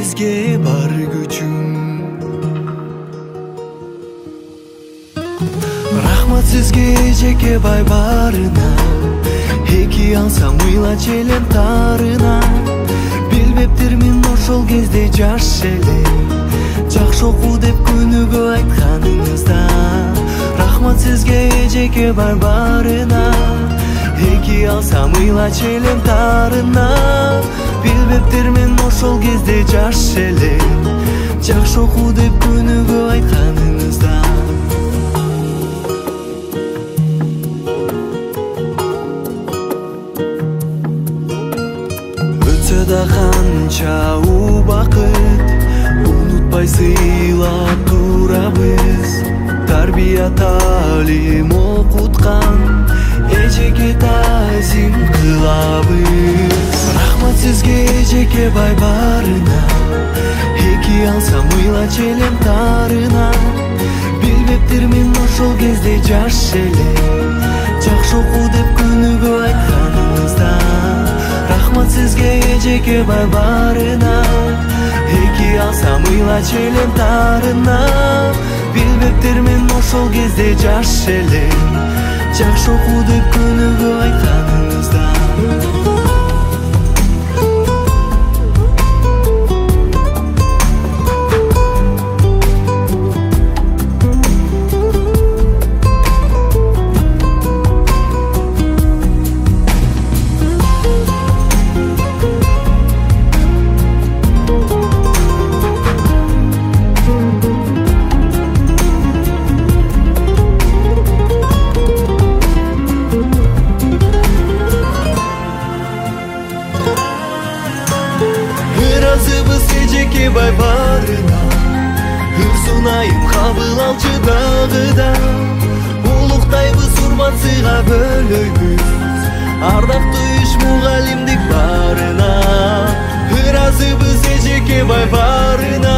sizge бар күчүм. Рахмат сизге жеке бай барына, эки алсам ыйла челем тарына. Билбептирмин ошол кезде жаш эле, жакшы оку деп күнүгө айтканыңызда. Рахмат сизге жеке бай барына, эки алсам ыйла челем тарына. Билбептирмин ошол кезде жаш эле, жакшы оку деп күнүгө айтканыңызда. Өтсө да канча убакыт, унутпай сыйлап турабыз. Тарбия талим окуткан, эжеке тазим кылабыз. Рахмат сизге жеке бай барына, эки алсам ыйла челем тарына. Билбептирмин ошол кезде жаш эле, жакшы оку деп күнүгө айтканыңызда. Рахмат сизге жеке бай барына, эки алсам ыйла челем тарына. Билбептирмин ошол кезде жаш эле, жакшы оку деп күнүгө айтканыңызда. Ыразыбыз эжеке бай барына, ыр сунайым кабыл алчы дагы да. Улуктайбыз урмат сыйга бөлөйбүз, ардактуу иш мугалимдик барына. Ыразыбыз эжеке бай барына,